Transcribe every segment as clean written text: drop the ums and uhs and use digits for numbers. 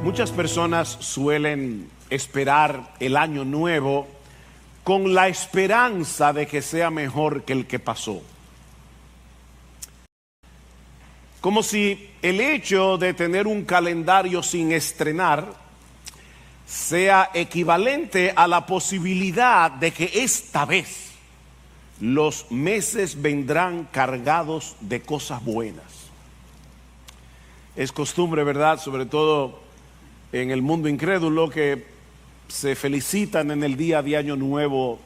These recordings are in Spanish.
Muchas personas suelen esperar el año nuevo con la esperanza de que sea mejor que el que pasó. Como si el hecho de tener un calendario sin estrenar sea equivalente a la posibilidad de que esta vez los meses vendrán cargados de cosas buenas. Es costumbre, ¿verdad?, sobre todo en el mundo incrédulo, que se felicitan en el día de Año Nuevo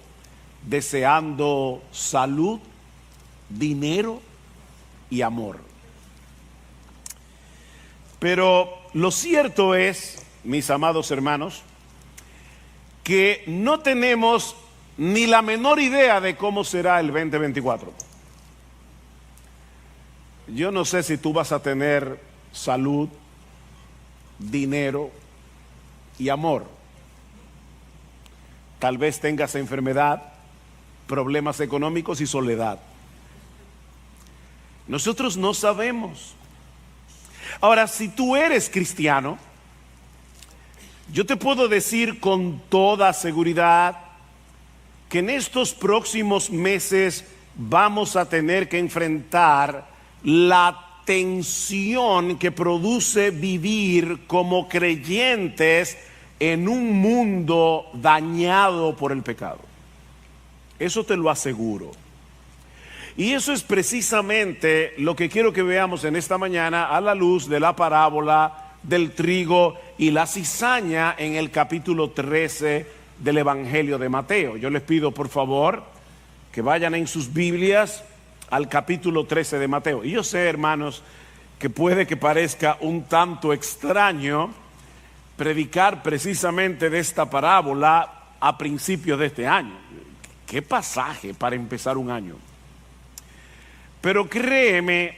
deseando salud, dinero y amor. Pero lo cierto es, mis amados hermanos, que no tenemos ni la menor idea de cómo será el 2024. Yo no sé si tú vas a tener salud, dinero y amor. Tal vez tengas enfermedad, problemas económicos y soledad. Nosotros no sabemos. Ahora, si tú eres cristiano, yo te puedo decir con toda seguridad que en estos próximos meses vamos a tener que enfrentar la tensión que produce vivir como creyentes en un mundo dañado por el pecado. Eso te lo aseguro. Y eso es precisamente lo que quiero que veamos en esta mañana a la luz de la parábola del trigo y la cizaña en el capítulo 13 del Evangelio de Mateo. Yo les pido por favor que vayan en sus Biblias al capítulo 13 de Mateo. Y yo sé, hermanos, que puede que parezca un tanto extraño predicar precisamente de esta parábola a principios de este año. ¿Qué pasaje para empezar un año? Pero créeme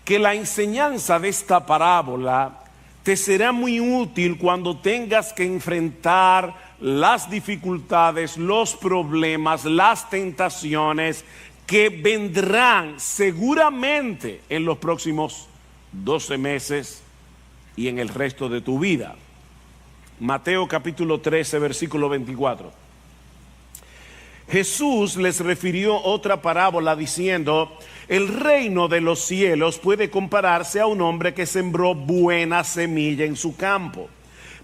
que la enseñanza de esta parábola te será muy útil cuando tengas que enfrentar las dificultades, los problemas, las tentaciones que vendrán seguramente en los próximos 12 meses y en el resto de tu vida. Mateo capítulo 13, versículo 24. Jesús les refirió otra parábola diciendo: el reino de los cielos puede compararse a un hombre que sembró buena semilla en su campo.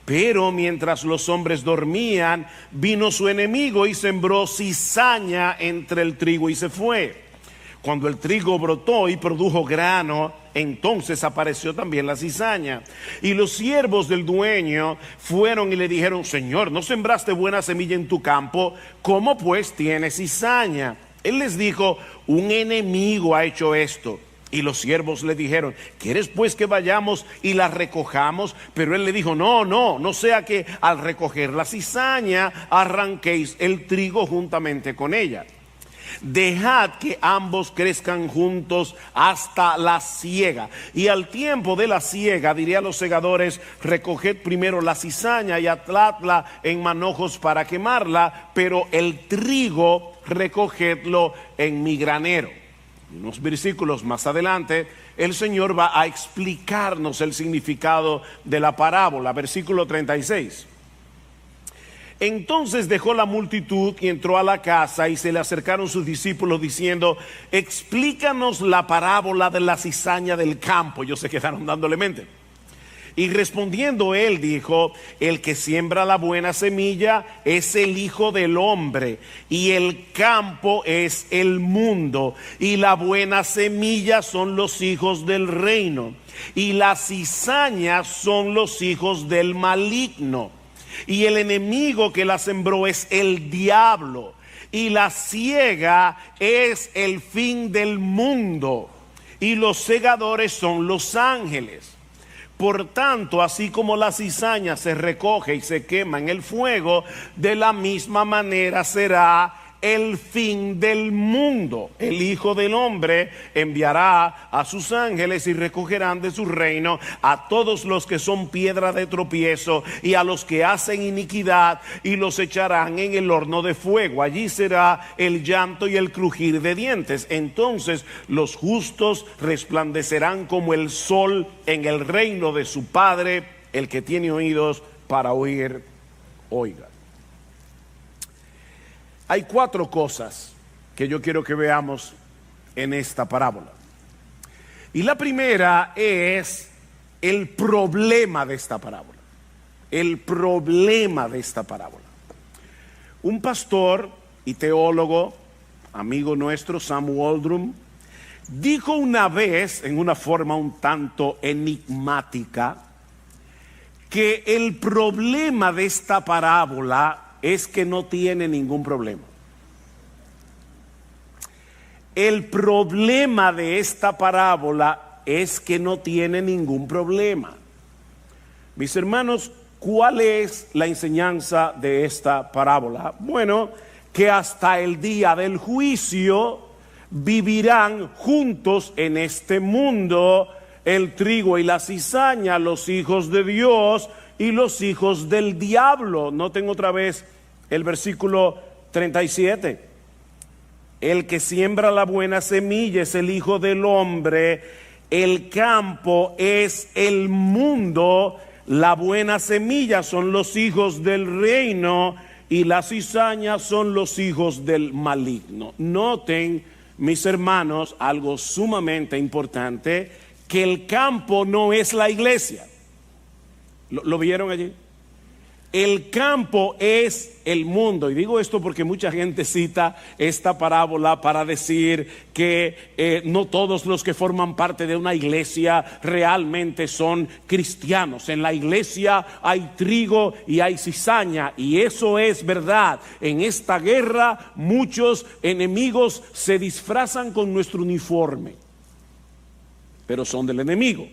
Pero mientras los hombres dormían, vino su enemigo y sembró cizaña entre el trigo y se fue. Cuando el trigo brotó y produjo grano, entonces apareció también la cizaña. Y los siervos del dueño fueron y le dijeron: Señor, ¿no sembraste buena semilla en tu campo? ¿Cómo pues tiene cizaña? Él les dijo: un enemigo ha hecho esto. Y los siervos le dijeron: ¿quieres pues que vayamos y la recojamos? Pero él le dijo: no sea que al recoger la cizaña arranquéis el trigo juntamente con ella. Dejad que ambos crezcan juntos hasta la siega. Y al tiempo de la siega diré a los segadores: recoged primero la cizaña y atadla en manojos para quemarla, pero el trigo recogedlo en mi granero. Unos versículos más adelante, el Señor va a explicarnos el significado de la parábola. Versículo 36. Entonces dejó la multitud y entró a la casa, y se le acercaron sus discípulos diciendo: explícanos la parábola de la cizaña del campo. Ellos se quedaron dándole mente. Y respondiendo él dijo: el que siembra la buena semilla es el Hijo del Hombre, y el campo es el mundo, y la buena semilla son los hijos del reino, y la cizaña son los hijos del maligno, y el enemigo que la sembró es el diablo, y la siega es el fin del mundo, y los segadores son los ángeles. Por tanto, así como la cizaña se recoge y se quema en el fuego, de la misma manera será el fin del mundo. El Hijo del Hombre enviará a sus ángeles y recogerán de su reino a todos los que son piedra de tropiezo y a los que hacen iniquidad, y los echarán en el horno de fuego. Allí será el llanto y el crujir de dientes. Entonces los justos resplandecerán como el sol en el reino de su Padre. el que tiene oídos para oír, oiga. Hay 4 cosas que yo quiero que veamos en esta parábola. Y la primera es el problema de esta parábola. El problema de esta parábola. Un pastor y teólogo, amigo nuestro, Sam Waldrum, dijo una vez, en una forma un tanto enigmática, que el problema de esta parábola es que no tiene ningún problema. El problema de esta parábola es que no tiene ningún problema. Mis hermanos, ¿cuál es la enseñanza de esta parábola? Bueno, que hasta el día del juicio vivirán juntos en este mundo el trigo y la cizaña, los hijos de Dios y los hijos del diablo. Noten otra vez el versículo 37. El que siembra la buena semilla es el Hijo del Hombre, el campo es el mundo, la buena semilla son los hijos del reino y la cizaña son los hijos del maligno. Noten, mis hermanos, algo sumamente importante, que el campo no es la iglesia. ¿Lo vieron allí? El campo es el mundo. Y digo esto porque mucha gente cita esta parábola para decir que no todos los que forman parte de una iglesia realmente son cristianos. En la iglesia hay trigo y hay cizaña, y eso es verdad. En esta guerra muchos enemigos se disfrazan con nuestro uniforme, pero son del enemigo.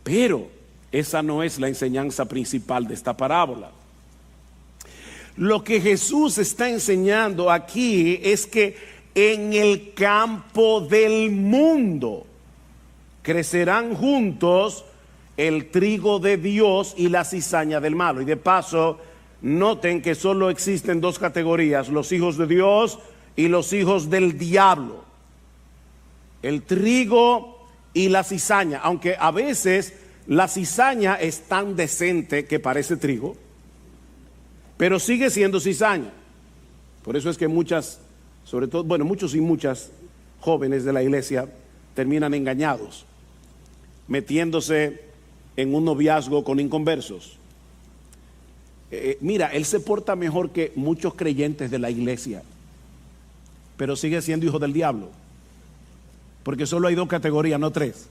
Pero esa no es la enseñanza principal de esta parábola. Lo que Jesús está enseñando aquí es que en el campo del mundo crecerán juntos el trigo de Dios y la cizaña del malo. Y de paso, noten que solo existen 2 categorías: los hijos de Dios y los hijos del diablo. El trigo y la cizaña, aunque a veces la cizaña es tan decente que parece trigo, pero sigue siendo cizaña. Por eso es que muchas, sobre todo, muchos y muchas jóvenes de la iglesia terminan engañados, metiéndose en un noviazgo con inconversos. Mira, él se porta mejor que muchos creyentes de la iglesia, pero sigue siendo hijo del diablo, porque solo hay 2 categorías, no 3.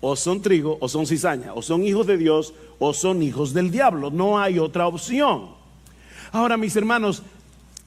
O son trigo o son cizaña, o son hijos de Dios o son hijos del diablo. No hay otra opción. Ahora, mis hermanos,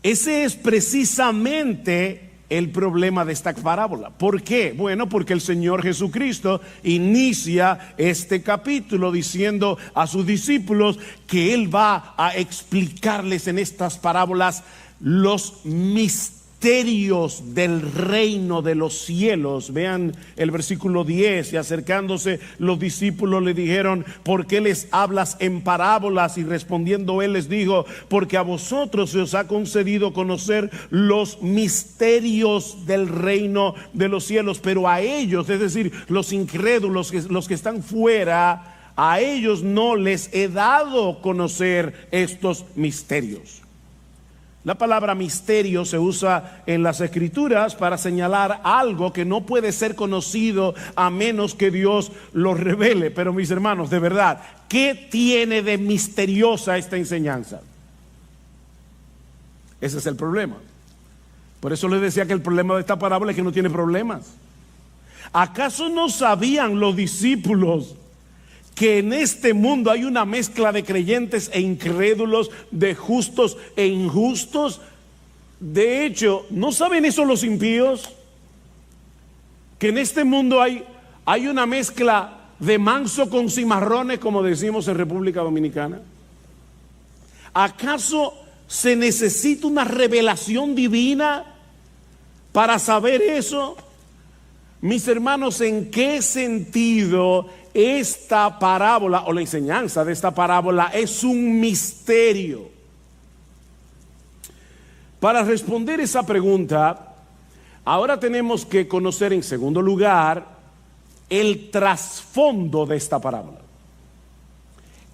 ese es precisamente el problema de esta parábola. ¿Por qué? Bueno, porque el Señor Jesucristo inicia este capítulo diciendo a sus discípulos que Él va a explicarles en estas parábolas los misterios del reino de los cielos. Vean el versículo 10. Y acercándose los discípulos le dijeron: ¿por qué les hablas en parábolas? Y respondiendo él les dijo: porque a vosotros se os ha concedido conocer los misterios del reino de los cielos, pero a ellos, es decir, los incrédulos, los que están fuera, a ellos no les he dado conocer estos misterios. La palabra misterio se usa en las Escrituras para señalar algo que no puede ser conocido a menos que Dios lo revele. Pero mis hermanos, de verdad, ¿qué tiene de misteriosa esta enseñanza? Ese es el problema. Por eso les decía que el problema de esta parábola es que no tiene problemas. ¿Acaso no sabían los discípulos que en este mundo hay una mezcla de creyentes e incrédulos, de justos e injustos? De hecho, ¿no saben eso los impíos? Que en este mundo hay una mezcla de manso con cimarrones, como decimos en República Dominicana. ¿Acaso se necesita una revelación divina para saber eso? Mis hermanos, ¿en qué sentido esta parábola o la enseñanza de esta parábola es un misterio? Para responder esa pregunta, ahora tenemos que conocer en segundo lugar el trasfondo de esta parábola.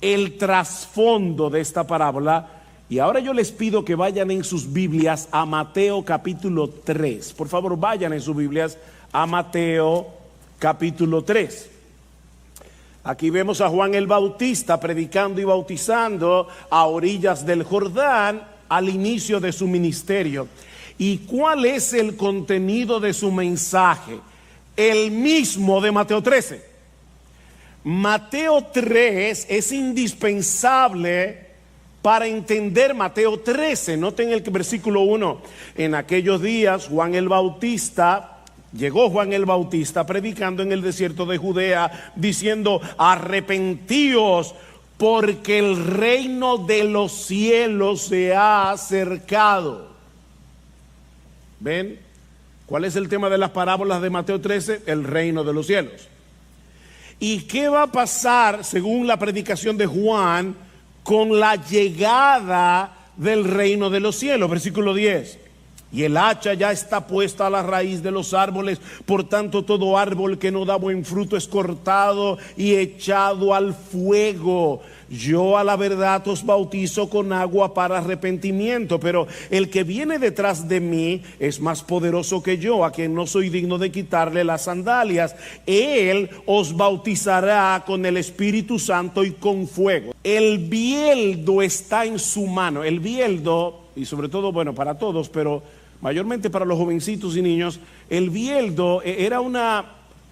el trasfondo de esta parábola. Y ahora yo les pido que vayan en sus Biblias a Mateo capítulo 3. Por favor, vayan en sus Biblias a Mateo capítulo 3. Aquí vemos a Juan el Bautista predicando y bautizando a orillas del Jordán al inicio de su ministerio. ¿Y cuál es el contenido de su mensaje? El mismo de Mateo 13. Mateo 3 es indispensable para entender Mateo 13. Noten el versículo 1. En aquellos días llegó Juan el Bautista predicando en el desierto de Judea, diciendo: arrepentíos, porque el reino de los cielos se ha acercado. ¿Ven? ¿Cuál es el tema de las parábolas de Mateo 13? El reino de los cielos. ¿Y qué va a pasar, según la predicación de Juan, con la llegada del reino de los cielos? Versículo 10. Y el hacha ya está puesta a la raíz de los árboles, por tanto todo árbol que no da buen fruto es cortado y echado al fuego. Yo a la verdad os bautizo con agua para arrepentimiento, pero el que viene detrás de mí es más poderoso que yo, a quien no soy digno de quitarle las sandalias. Él os bautizará con el Espíritu Santo y con fuego. El bieldo está en su mano. El bieldo, y sobre todo, bueno, para todos, pero mayormente para los jovencitos y niños, el bieldo era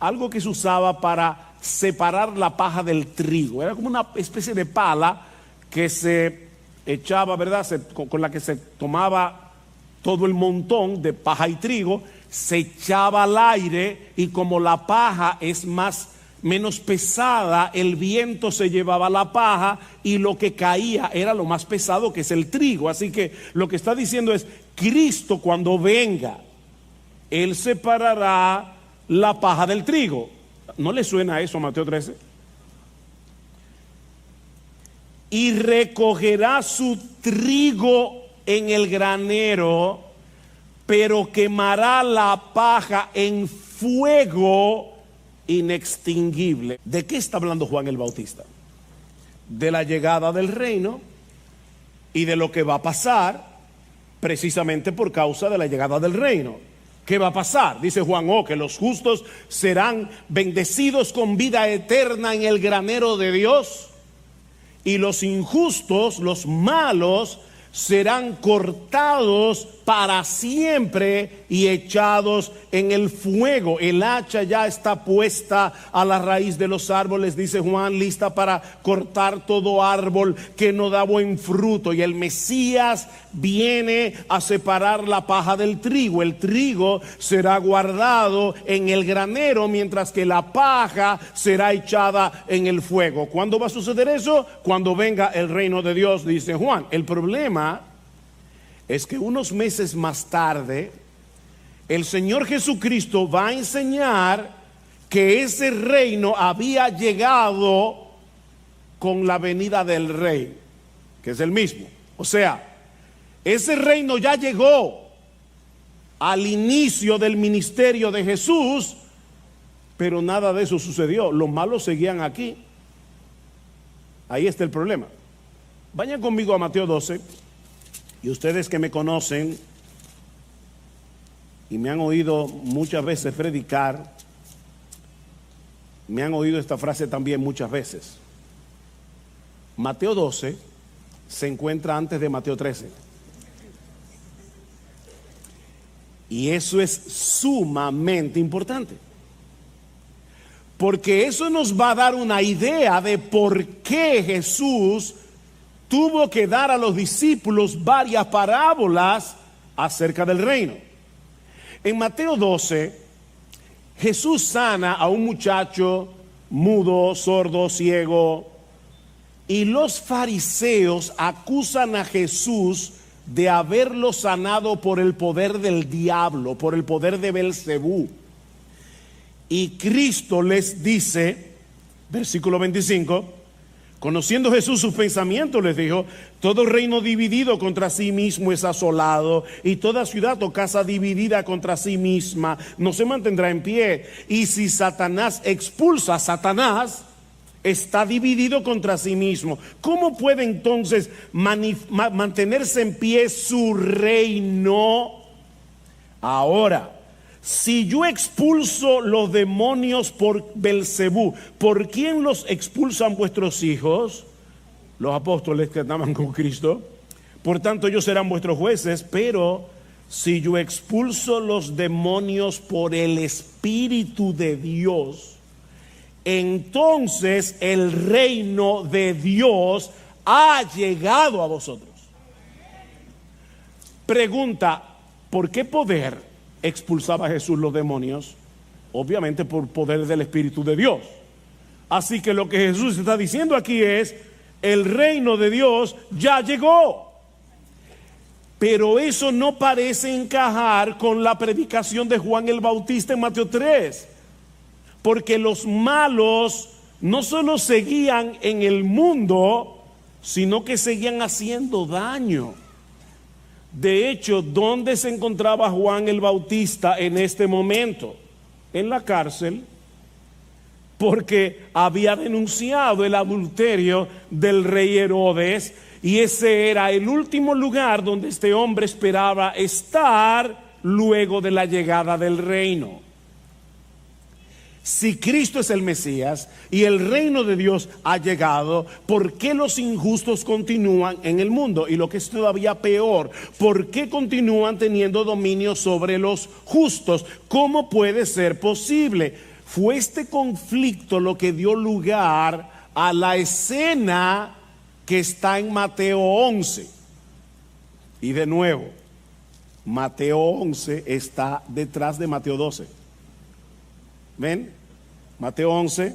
algo que se usaba para separar la paja del trigo. Era como una especie de pala que se echaba, ¿verdad? Con la que se tomaba todo el montón de paja y trigo, se echaba al aire, y como la paja es menos pesada, el viento se llevaba la paja y lo que caía era lo más pesado, que es el trigo. Así que lo que está diciendo es: Cristo, cuando venga, Él separará la paja del trigo. ¿No le suena eso a Mateo 13? Y recogerá su trigo en el granero, pero quemará la paja en fuego inextinguible. ¿De qué está hablando Juan el Bautista? De la llegada del reino y de lo que va a pasar precisamente por causa de la llegada del reino. ¿Qué va a pasar? Dice Juan: que los justos serán bendecidos con vida eterna en el granero de Dios, y los injustos, los malos, serán cortados para siempre y echados en el fuego. El hacha ya está puesta a la raíz de los árboles, dice Juan, lista para cortar todo árbol que no da buen fruto. Y el Mesías viene a separar la paja del trigo. El trigo será guardado en el granero, mientras que la paja será echada en el fuego. ¿Cuándo va a suceder eso? Cuando venga el reino de Dios, dice Juan. El problema es que unos meses más tarde el Señor Jesucristo va a enseñar que ese reino había llegado con la venida del Rey, que es el mismo. O sea, ese reino ya llegó al inicio del ministerio de Jesús, pero nada de eso sucedió. Los malos seguían aquí. Ahí está el problema. Vayan conmigo a Mateo 12. Y ustedes que me conocen y me han oído muchas veces predicar, me han oído esta frase también muchas veces. Mateo 12 se encuentra antes de Mateo 13. Y eso es sumamente importante, porque eso nos va a dar una idea de por qué Jesús tuvo que dar a los discípulos varias parábolas acerca del reino. En Mateo 12, Jesús sana a un muchacho mudo, sordo, ciego, y los fariseos acusan a Jesús de haberlo sanado por el poder del diablo, por el poder de Belcebú. Y Cristo les dice, versículo 25, conociendo Jesús sus pensamientos, les dijo: todo reino dividido contra sí mismo es asolado, y toda ciudad o casa dividida contra sí misma no se mantendrá en pie. Y si Satanás expulsa a Satanás, está dividido contra sí mismo. ¿Cómo puede entonces mantenerse en pie su reino? Ahora, si yo expulso los demonios por Belcebú, ¿por quién los expulsan vuestros hijos? Los apóstoles que andaban con Cristo. Por tanto, ellos serán vuestros jueces. Pero si yo expulso los demonios por el Espíritu de Dios, entonces el reino de Dios ha llegado a vosotros. Pregunta: ¿por qué poder expulsaba Jesús los demonios? Obviamente por poder del Espíritu de Dios. Así que lo que Jesús está diciendo aquí es: el reino de Dios ya llegó. Pero eso no parece encajar con la predicación de Juan el Bautista en Mateo 3. Porque los malos no solo seguían en el mundo, sino que seguían haciendo daño. De hecho, ¿dónde se encontraba Juan el Bautista en este momento? En la cárcel, porque había denunciado el adulterio del rey Herodes, y ese era el último lugar donde este hombre esperaba estar luego de la llegada del reino. Si Cristo es el Mesías y el reino de Dios ha llegado, ¿por qué los injustos continúan en el mundo? Y lo que es todavía peor, ¿por qué continúan teniendo dominio sobre los justos? ¿Cómo puede ser posible? Fue este conflicto lo que dio lugar a la escena que está en Mateo 11. Y de nuevo, Mateo 11 está detrás de Mateo 12. ¿Ven? Mateo 11,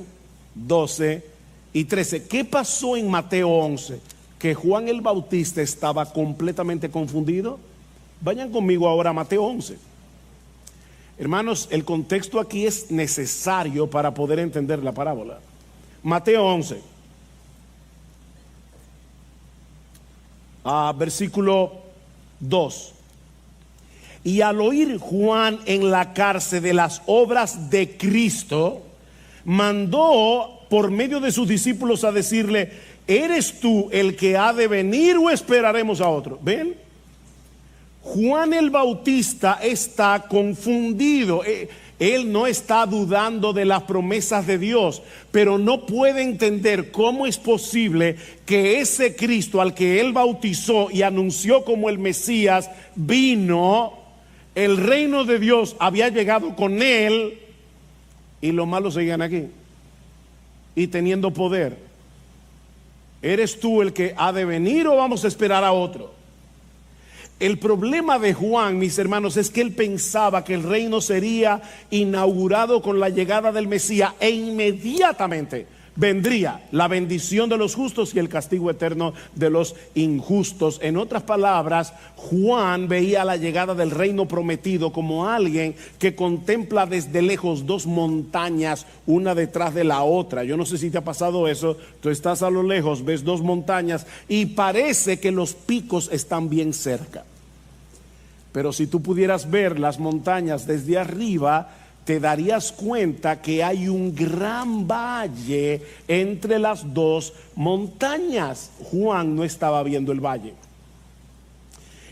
12 y 13. ¿Qué pasó en Mateo 11? Que Juan el Bautista estaba completamente confundido. Vayan conmigo ahora a Mateo 11. Hermanos, el contexto aquí es necesario para poder entender la parábola. Mateo 11, versículo 2. Y al oír Juan en la cárcel de las obras de Cristo, mandó por medio de sus discípulos a decirle: ¿eres tú el que ha de venir o esperaremos a otro? ¿Ven? Juan el Bautista está confundido. Él no está dudando de las promesas de Dios, pero no puede entender cómo es posible que ese Cristo al que él bautizó y anunció como el Mesías vino. El reino de Dios había llegado con él y los malos seguían aquí y teniendo poder. ¿Eres tú el que ha de venir o vamos a esperar a otro? El problema de Juan, mis hermanos, es que él pensaba que el reino sería inaugurado con la llegada del Mesías e inmediatamente vendría la bendición de los justos y el castigo eterno de los injustos. En otras palabras, Juan veía la llegada del reino prometido como alguien que contempla desde lejos dos montañas, una detrás de la otra. Yo no sé si te ha pasado eso. Tú estás a lo lejos, ves dos montañas y parece que los picos están bien cerca. Pero si tú pudieras ver las montañas desde arriba, te darías cuenta que hay un gran valle entre las dos montañas. Juan no estaba viendo el valle.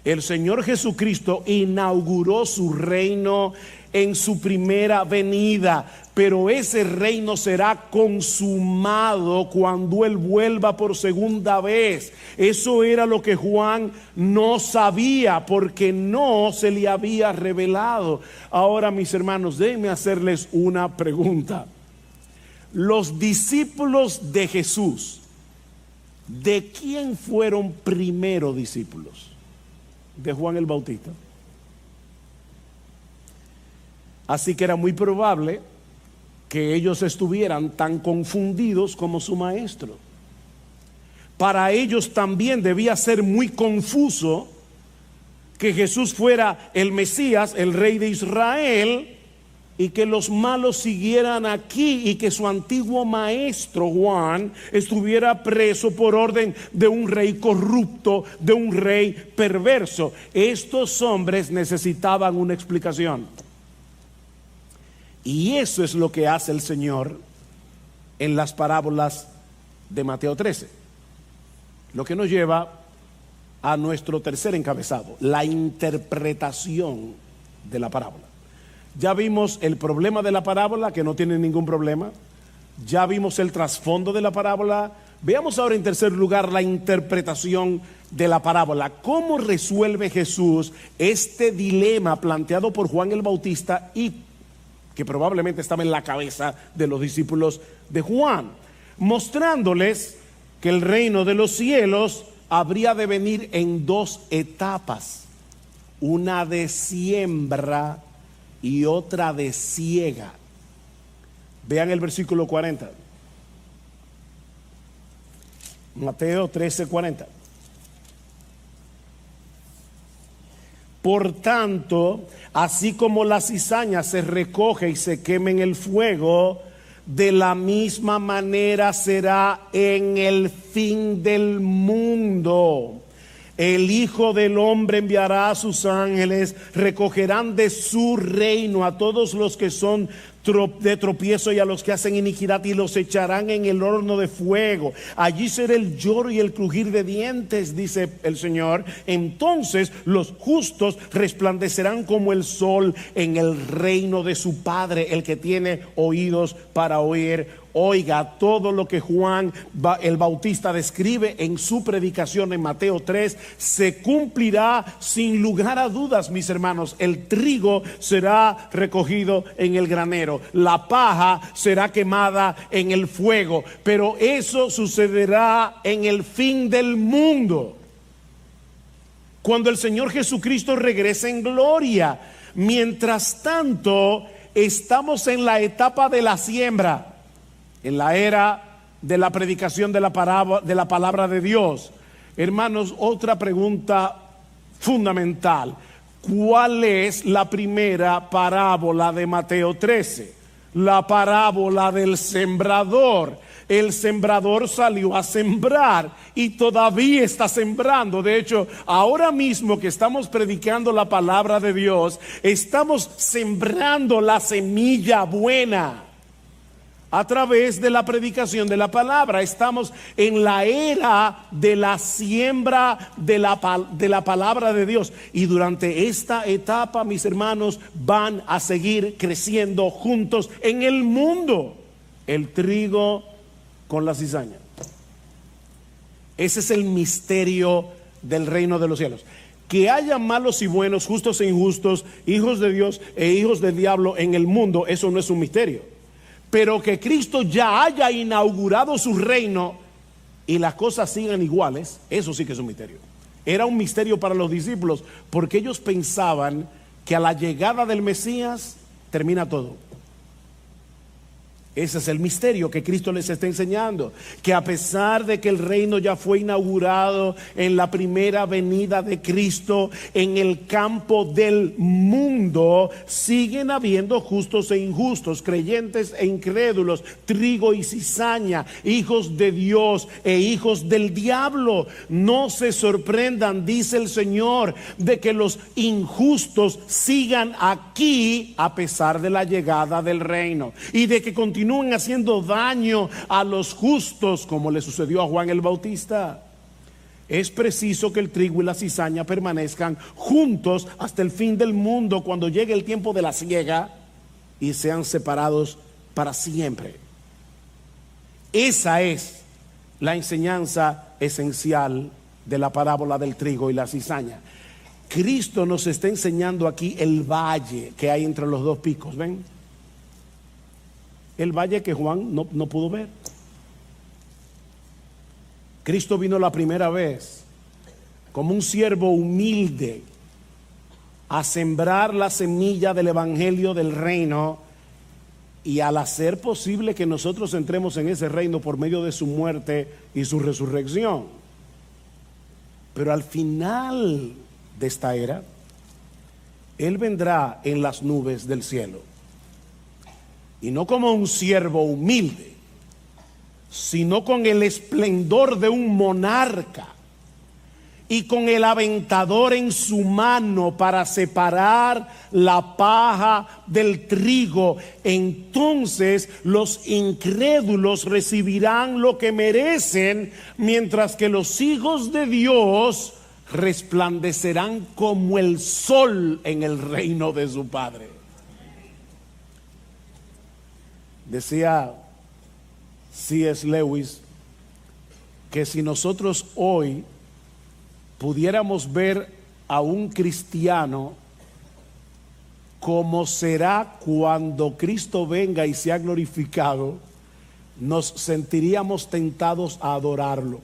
El Señor Jesucristo inauguró su reino en su primera venida, pero ese reino será consumado cuando Él vuelva por segunda vez. Eso era lo que Juan no sabía porque no se le había revelado. Ahora, mis hermanos, déjenme hacerles una pregunta. Los discípulos de Jesús, ¿de quién fueron primero discípulos? De Juan el Bautista. Así que era muy probable que ellos estuvieran tan confundidos como su maestro. Para ellos también debía ser muy confuso que Jesús fuera el Mesías, el rey de Israel, y que los malos siguieran aquí y que su antiguo maestro Juan estuviera preso por orden de un rey corrupto, de un rey perverso. Estos hombres necesitaban una explicación. Y eso es lo que hace el Señor en las parábolas de Mateo 13. Lo que nos lleva a nuestro tercer encabezado, la interpretación de la parábola. Ya vimos el problema de la parábola, que no tiene ningún problema. Ya vimos el trasfondo de la parábola. Veamos ahora en tercer lugar la interpretación de la parábola. ¿Cómo resuelve Jesús este dilema planteado por Juan el Bautista y que probablemente estaba en la cabeza de los discípulos de Juan? Mostrándoles que el reino de los cielos habría de venir en dos etapas, una de siembra y otra de siega. Vean el versículo 40. Mateo 13:40. Por tanto, así como la cizaña se recoge y se quema en el fuego, de la misma manera será en el fin del mundo. El Hijo del Hombre enviará a sus ángeles, recogerán de su reino a todos los que son de tropiezo y a los que hacen iniquidad, y los echarán en el horno de fuego. Allí será el lloro y el crujir de dientes, dice el Señor. Entonces los justos resplandecerán como el sol en el reino de su Padre. El que tiene oídos para oír, oiga. Todo lo que Juan el Bautista describe en su predicación en Mateo 3 se cumplirá sin lugar a dudas, mis hermanos. El trigo será recogido en el granero, la paja será quemada en el fuego, pero eso sucederá en el fin del mundo, cuando el Señor Jesucristo regrese en gloria. Mientras tanto, estamos en la etapa de la siembra, en la era de la predicación de la palabra de Dios. Hermanos, otra pregunta fundamental: ¿cuál es la primera parábola de Mateo 13? La parábola del sembrador. El sembrador salió a sembrar y todavía está sembrando. De hecho, ahora mismo que estamos predicando la palabra de Dios, estamos sembrando la semilla buena a través de la predicación de la palabra. Estamos en la era de la siembra de la palabra de Dios, y durante esta etapa, mis hermanos, van a seguir creciendo juntos en el mundo el trigo con la cizaña. Ese es el misterio del reino de los cielos. Que haya malos y buenos, justos e injustos, hijos de Dios e hijos del diablo en el mundo, eso no es un misterio. Pero que Cristo ya haya inaugurado su reino y las cosas sigan iguales, eso sí que es un misterio. Era un misterio para los discípulos, porque ellos pensaban que a la llegada del Mesías termina todo. Ese es el misterio que Cristo les está enseñando, que a pesar de que el reino ya fue inaugurado en la primera venida de Cristo, en el campo del mundo siguen habiendo justos e injustos, creyentes e incrédulos, trigo y cizaña, hijos de Dios e hijos del diablo. No se sorprendan, dice el Señor, de que los injustos sigan aquí a pesar de la llegada del reino, y de que continúen haciendo daño a los justos, como le sucedió a Juan el Bautista. Es preciso que el trigo y la cizaña permanezcan juntos hasta el fin del mundo, cuando llegue el tiempo de la siega, y sean separados para siempre. Esa es la enseñanza esencial de la parábola del trigo y la cizaña. Cristo nos está enseñando aquí el valle que hay entre los dos picos. ¿Ven? El valle que Juan no pudo ver. Cristo vino la primera vez como un siervo humilde a sembrar la semilla del evangelio del reino, y al hacer posible que nosotros entremos en ese reino por medio de su muerte y su resurrección. Pero al final de esta era, Él vendrá en las nubes del cielo, y no como un siervo humilde, sino con el esplendor de un monarca, y con el aventador en su mano para separar la paja del trigo. Entonces los incrédulos recibirán lo que merecen, mientras que los hijos de Dios resplandecerán como el sol en el reino de su Padre. Decía C.S. Lewis que si nosotros hoy pudiéramos ver a un cristiano como será cuando Cristo venga y sea glorificado, nos sentiríamos tentados a adorarlo.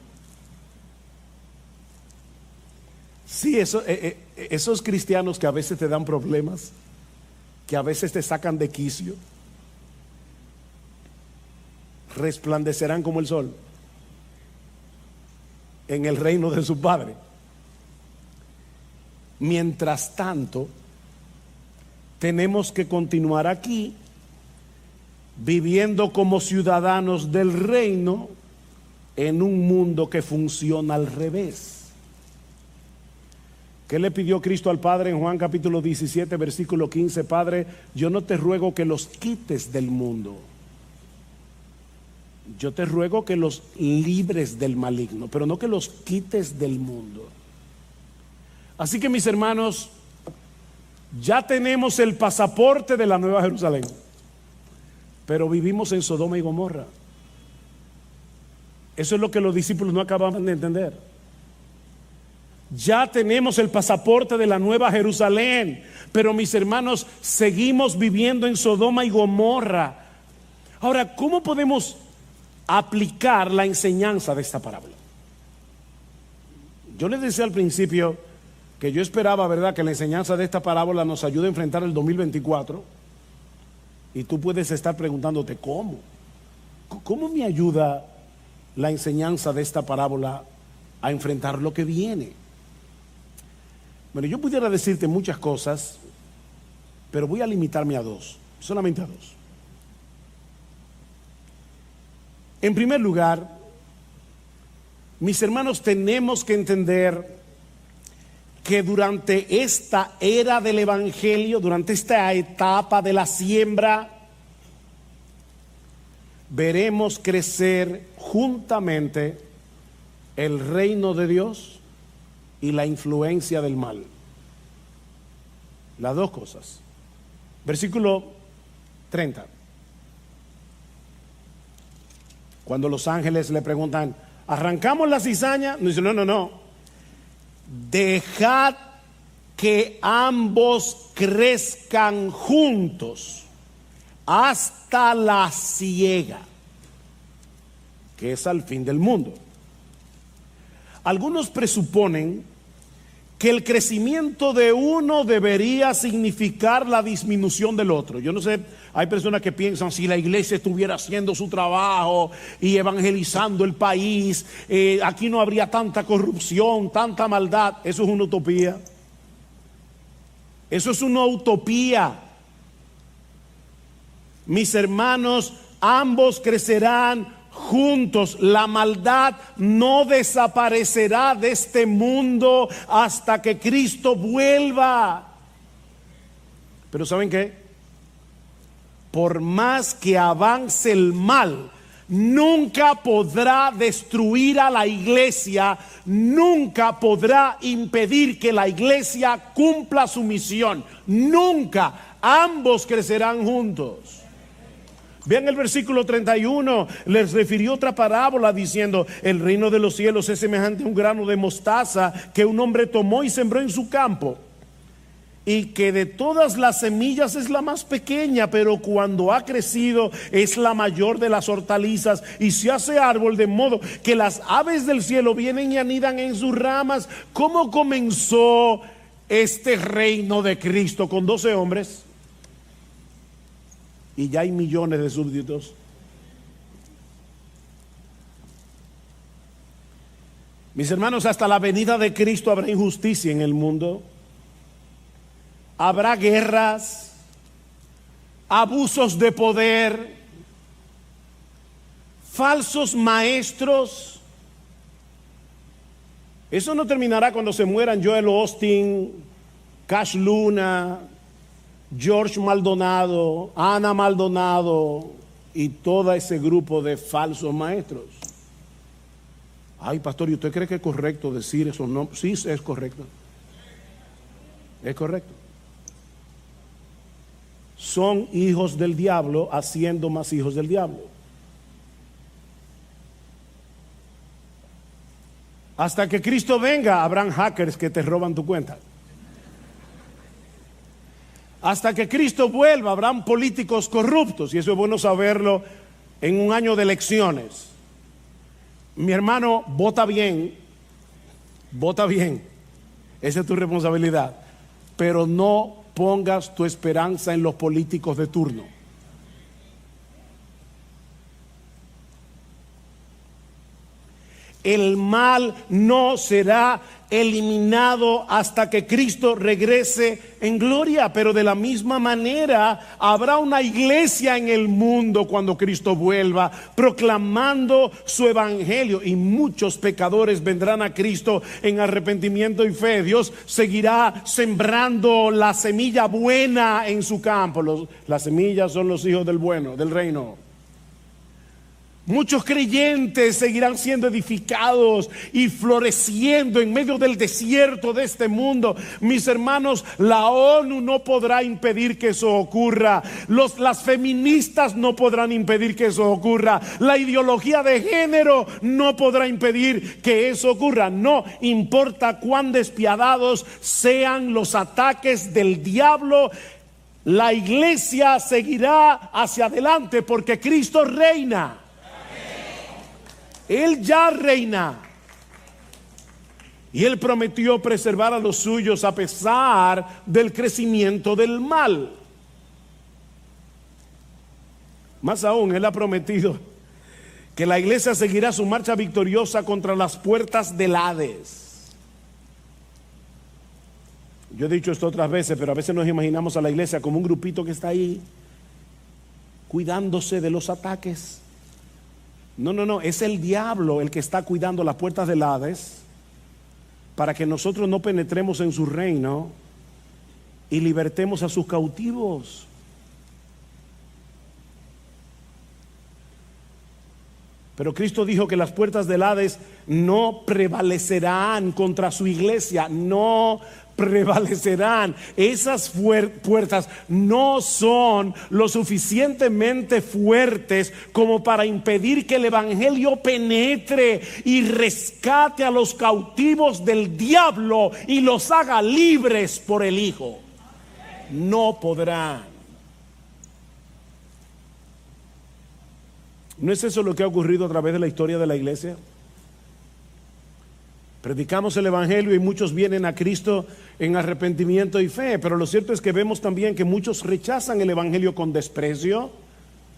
Sí, esos cristianos que a veces te dan problemas, que a veces te sacan de quicio, resplandecerán como el sol en el reino de su Padre. Mientras tanto, tenemos que continuar aquí viviendo como ciudadanos del reino en un mundo que funciona al revés. ¿Qué le pidió Cristo al Padre en Juan capítulo 17 versículo 15? Padre, yo no te ruego que los quites del mundo, yo te ruego que los libres del maligno, pero no que los quites del mundo. Así que, mis hermanos, ya tenemos el pasaporte de la Nueva Jerusalén, pero vivimos en Sodoma y Gomorra. Eso es lo que los discípulos no acababan de entender. Ya tenemos el pasaporte de la Nueva Jerusalén, pero, mis hermanos, seguimos viviendo en Sodoma y Gomorra. Ahora, ¿cómo podemos aplicar la enseñanza de esta parábola? Yo les decía al principio que yo esperaba, ¿verdad?, que la enseñanza de esta parábola nos ayude a enfrentar el 2024. Y tú puedes estar preguntándote, ¿cómo me ayuda la enseñanza de esta parábola a enfrentar lo que viene? Bueno, yo pudiera decirte muchas cosas, pero voy a limitarme a dos, solamente a dos. En primer lugar, mis hermanos, tenemos que entender que durante esta era del Evangelio, durante esta etapa de la siembra, veremos crecer juntamente el reino de Dios y la influencia del mal. Las dos cosas. Versículo 30. Cuando los ángeles le preguntan, ¿arrancamos la cizaña? No, dice, no. Dejad que ambos crezcan juntos hasta la siega, que es al fin del mundo. Algunos presuponen que el crecimiento de uno debería significar la disminución del otro. Yo no sé, hay personas que piensan, si la iglesia estuviera haciendo su trabajo y evangelizando el país, aquí no habría tanta corrupción, tanta maldad. Eso es una utopía. Eso es una utopía. Mis hermanos, ambos crecerán juntos. La maldad no desaparecerá de este mundo hasta que Cristo vuelva. Pero ¿saben qué? Por más que avance el mal, nunca podrá destruir a la iglesia, nunca podrá impedir que la iglesia cumpla su misión. Nunca. Ambos crecerán juntos. Vean el versículo 31, les refirió otra parábola diciendo, el reino de los cielos es semejante a un grano de mostaza que un hombre tomó y sembró en su campo, y que de todas las semillas es la más pequeña, pero cuando ha crecido es la mayor de las hortalizas y se hace árbol, de modo que las aves del cielo vienen y anidan en sus ramas. ¿Cómo comenzó este reino de Cristo? Con 12 hombres. Y ya hay millones de súbditos. Mis hermanos, hasta la venida de Cristo habrá injusticia en el mundo. Habrá guerras, abusos de poder, falsos maestros. Eso no terminará cuando se mueran Joel Austin, Cash Luna, George Maldonado, Ana Maldonado y todo ese grupo de falsos maestros. Ay, pastor, ¿y usted cree que es correcto decir esos nombres? Sí, es correcto. Es correcto. Son hijos del diablo haciendo más hijos del diablo. Hasta que Cristo venga, habrán hackers que te roban tu cuenta. Hasta que Cristo vuelva, habrán políticos corruptos. Y eso es bueno saberlo en un año de elecciones. Mi hermano, vota bien. Vota bien. Esa es tu responsabilidad. Pero no pongas tu esperanza en los políticos de turno. El mal no será eliminado hasta que Cristo regrese en gloria, pero de la misma manera habrá una iglesia en el mundo cuando Cristo vuelva, proclamando su evangelio, y muchos pecadores vendrán a Cristo en arrepentimiento y fe. Dios seguirá sembrando la semilla buena en su campo. Las semillas son los hijos del bueno, del reino. Muchos creyentes seguirán siendo edificados y floreciendo en medio del desierto de este mundo. Mis hermanos, la ONU no podrá impedir que eso ocurra. Las feministas no podrán impedir que eso ocurra. La ideología de género no podrá impedir que eso ocurra. No importa cuán despiadados sean los ataques del diablo, la iglesia seguirá hacia adelante porque Cristo reina. Él ya reina. Y Él prometió preservar a los suyos a pesar del crecimiento del mal. Más aún, Él ha prometido que la iglesia seguirá su marcha victoriosa contra las puertas del Hades. Yo he dicho esto otras veces, pero a veces nos imaginamos a la iglesia como un grupito que está ahí cuidándose de los ataques. No, es el diablo el que está cuidando las puertas del Hades para que nosotros no penetremos en su reino y libertemos a sus cautivos. Pero Cristo dijo que las puertas del Hades no prevalecerán contra su iglesia, no prevalecerán. Esas puertas no son lo suficientemente fuertes como para impedir que el evangelio penetre y rescate a los cautivos del diablo y los haga libres por el Hijo. No podrán. ¿No es eso lo que ha ocurrido a través de la historia de la iglesia? Predicamos el evangelio y muchos vienen a Cristo en arrepentimiento y fe, pero lo cierto es que vemos también que muchos rechazan el evangelio con desprecio.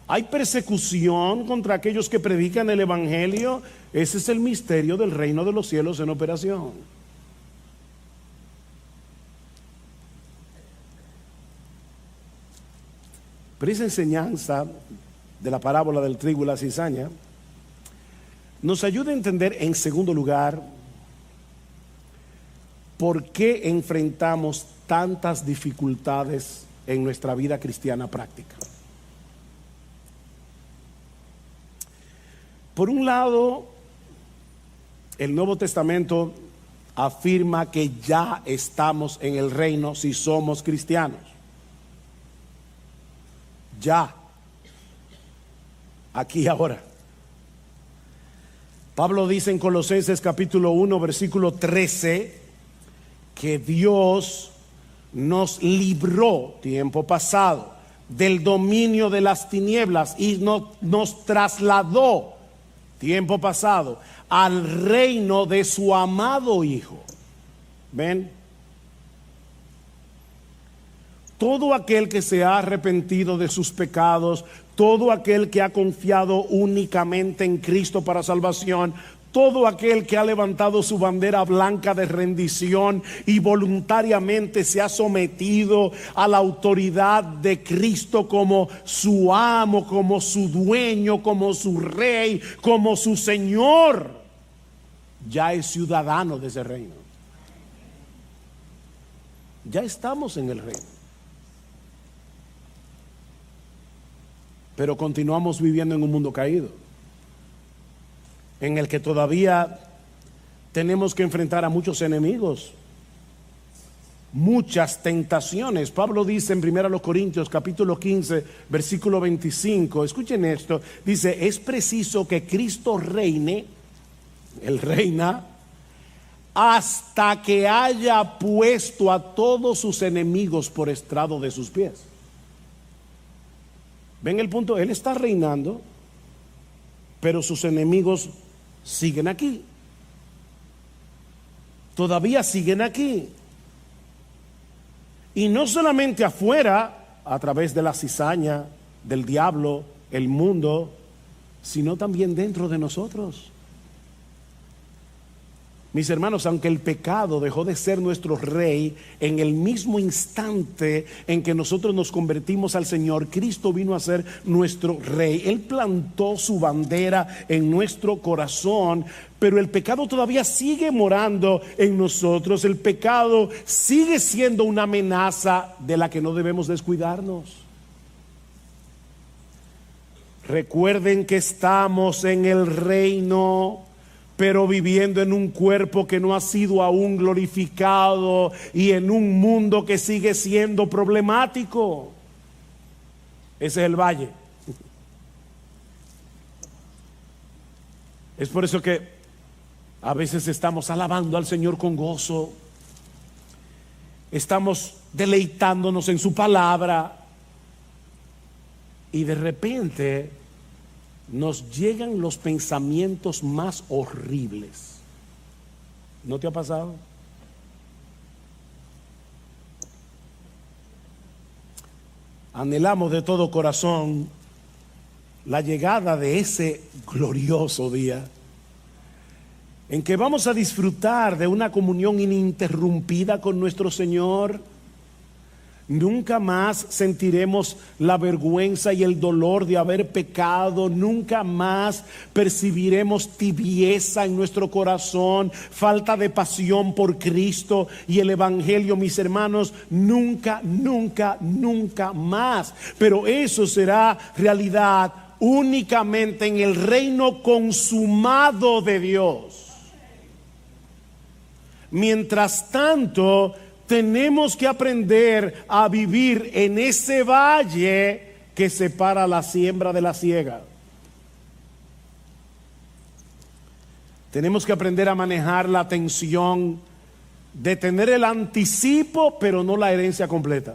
Hay persecución contra aquellos que predican el evangelio. Ese es el misterio del reino de los cielos en operación. Pero esa enseñanza de la parábola del trigo y la cizaña nos ayuda a entender, en segundo lugar, ¿por qué enfrentamos tantas dificultades en nuestra vida cristiana práctica? Por un lado, el Nuevo Testamento afirma que ya estamos en el reino si somos cristianos. Ya. Aquí ahora. Pablo dice en Colosenses capítulo 1 versículo 13 que Dios nos libró tiempo pasado del dominio de las tinieblas y nos trasladó tiempo pasado al reino de su amado Hijo. ¿Ven? Todo aquel que se ha arrepentido de sus pecados, todo aquel que ha confiado únicamente en Cristo para salvación, todo aquel que ha levantado su bandera blanca de rendición y voluntariamente se ha sometido a la autoridad de Cristo como su amo, como su dueño, como su rey, como su Señor, ya es ciudadano de ese reino. Ya estamos en el reino. Pero continuamos viviendo en un mundo caído, en el que todavía tenemos que enfrentar a muchos enemigos, muchas tentaciones. Pablo dice en 1 Corintios capítulo 15 versículo 25, escuchen esto, dice: es preciso que Cristo reine, Él reina, hasta que haya puesto a todos sus enemigos por estrado de sus pies. ¿Ven el punto? Él está reinando, pero sus enemigos siguen aquí. Todavía siguen aquí. Y no solamente afuera, a través de la cizaña, del diablo, el mundo, sino también dentro de nosotros. Mis hermanos, aunque el pecado dejó de ser nuestro rey, en el mismo instante en que nosotros nos convertimos al Señor, Cristo vino a ser nuestro rey. Él plantó su bandera en nuestro corazón, pero el pecado todavía sigue morando en nosotros. El pecado sigue siendo una amenaza de la que no debemos descuidarnos. Recuerden que estamos en el reino, pero viviendo en un cuerpo que no ha sido aún glorificado y en un mundo que sigue siendo problemático. Ese es el valle. Es por eso que a veces estamos alabando al Señor con gozo, estamos deleitándonos en su palabra, y de repente nos llegan los pensamientos más horribles. ¿No te ha pasado? Anhelamos de todo corazón la llegada de ese glorioso día en que vamos a disfrutar de una comunión ininterrumpida con nuestro Señor. Nunca más sentiremos la vergüenza y el dolor de haber pecado. Nunca más percibiremos tibieza en nuestro corazón, falta de pasión por Cristo y el Evangelio, mis hermanos. Nunca, nunca, nunca más. Pero eso será realidad únicamente en el reino consumado de Dios. Mientras tanto, tenemos que aprender a vivir en ese valle que separa la siembra de la siega. Tenemos que aprender a manejar la tensión de tener el anticipo, pero no la herencia completa.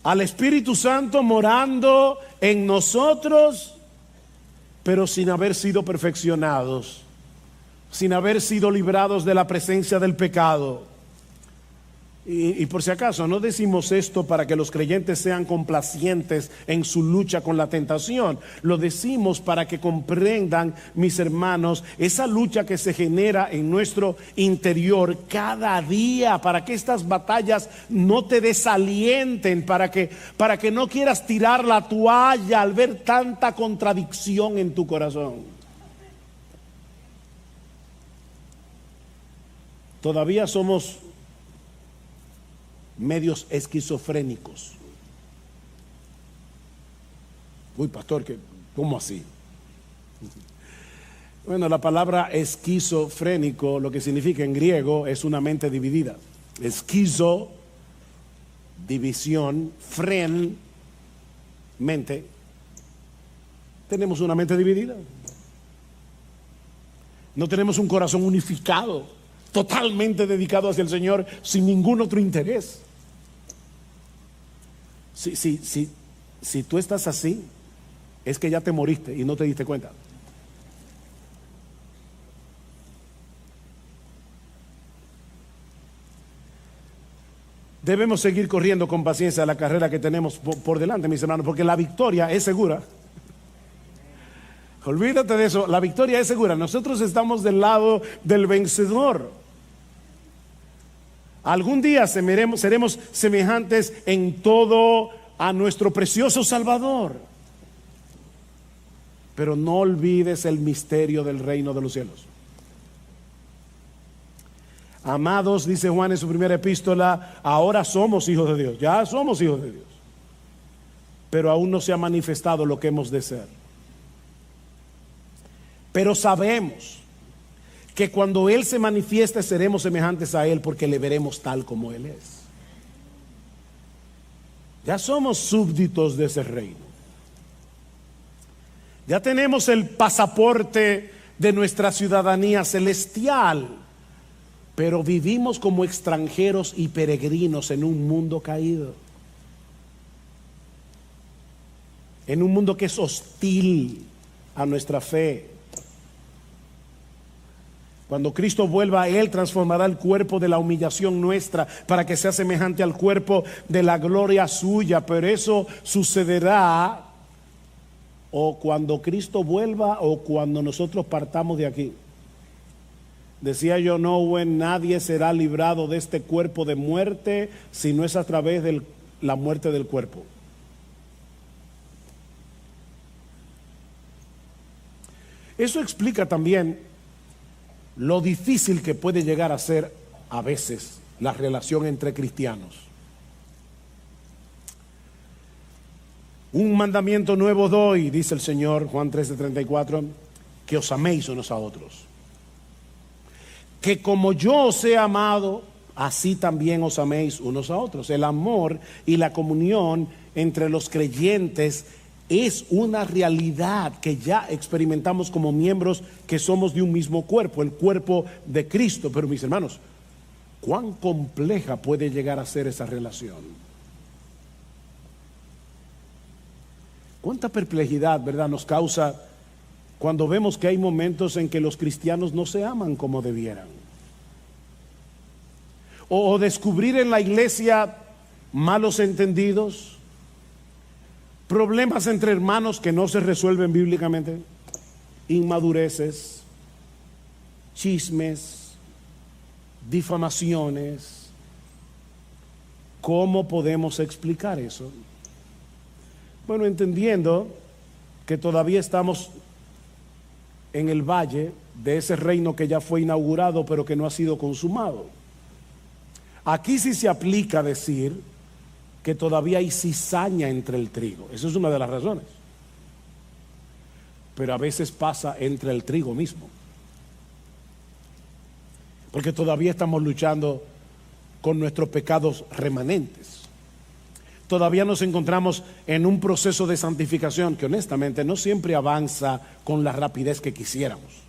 Al Espíritu Santo morando en nosotros, pero sin haber sido perfeccionados, sin haber sido librados de la presencia del pecado. Y por si acaso, no decimos esto para que los creyentes sean complacientes en su lucha con la tentación. Lo decimos para que comprendan, mis hermanos, esa lucha que se genera en nuestro interior cada día, para que estas batallas no te desalienten, para que no quieras tirar la toalla al ver tanta contradicción en tu corazón. Todavía somos medios esquizofrénicos. Uy, pastor, ¿cómo así? Bueno, la palabra esquizofrénico, lo que significa en griego, es una mente dividida. Esquizo, división, fren, mente. Tenemos una mente dividida. No tenemos un corazón unificado, totalmente dedicado hacia el Señor, sin ningún otro interés. Si tú estás así, es que ya te moriste y no te diste cuenta. Debemos seguir corriendo con paciencia la carrera que tenemos por delante, mis hermanos, porque la victoria es segura. Olvídate de eso, la victoria es segura. Nosotros estamos del lado del vencedor. Algún día seremos semejantes en todo a nuestro precioso Salvador. Pero no olvides el misterio del reino de los cielos. Amados, dice Juan en su primera epístola, ahora somos hijos de Dios. Ya somos hijos de Dios. Pero aún no se ha manifestado lo que hemos de ser. Pero sabemos que cuando Él se manifieste seremos semejantes a Él, porque le veremos tal como Él es. Ya somos súbditos de ese reino. Ya tenemos el pasaporte de nuestra ciudadanía celestial, pero vivimos como extranjeros y peregrinos en un mundo caído, en un mundo que es hostil a nuestra fe. Cuando Cristo vuelva, Él transformará el cuerpo de la humillación nuestra para que sea semejante al cuerpo de la gloria suya, pero eso sucederá o cuando Cristo vuelva o cuando nosotros partamos de aquí. Decía John Owen, nadie será librado de este cuerpo de muerte si no es a través de la muerte del cuerpo. Eso explica también lo difícil que puede llegar a ser a veces la relación entre cristianos. Un mandamiento nuevo doy, dice el Señor, Juan 13:34, que os améis unos a otros. Que como yo os he amado, así también os améis unos a otros. El amor y la comunión entre los creyentes es una realidad que ya experimentamos como miembros que somos de un mismo cuerpo, el cuerpo de Cristo. Pero mis hermanos, ¿cuán compleja puede llegar a ser esa relación? ¿Cuánta perplejidad, verdad, nos causa cuando vemos que hay momentos en que los cristianos no se aman como debieran? O descubrir en la iglesia malos entendidos, problemas entre hermanos que no se resuelven bíblicamente, inmadureces, chismes, difamaciones. ¿Cómo podemos explicar eso? Bueno, entendiendo que todavía estamos en el valle de ese reino que ya fue inaugurado pero que no ha sido consumado. Aquí sí se aplica decir que todavía hay cizaña entre el trigo. Esa es una de las razones. Pero a veces pasa entre el trigo mismo. Porque todavía estamos luchando con nuestros pecados remanentes. Todavía nos encontramos en un proceso de santificación que honestamente no siempre avanza con la rapidez que quisiéramos.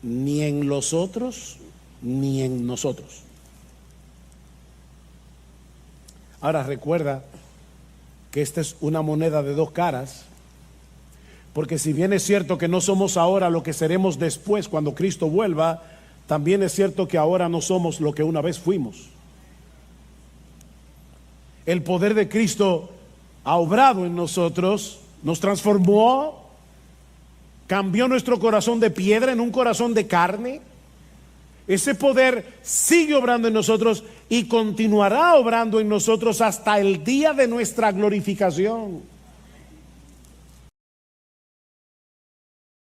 Ni en los otros, ni en nosotros. Ahora recuerda que esta es una moneda de dos caras, porque si bien es cierto que no somos ahora lo que seremos después cuando Cristo vuelva, también es cierto que ahora no somos lo que una vez fuimos. El poder de Cristo ha obrado en nosotros, nos transformó, cambió nuestro corazón de piedra en un corazón de carne. Ese poder sigue obrando en nosotros y continuará obrando en nosotros hasta el día de nuestra glorificación.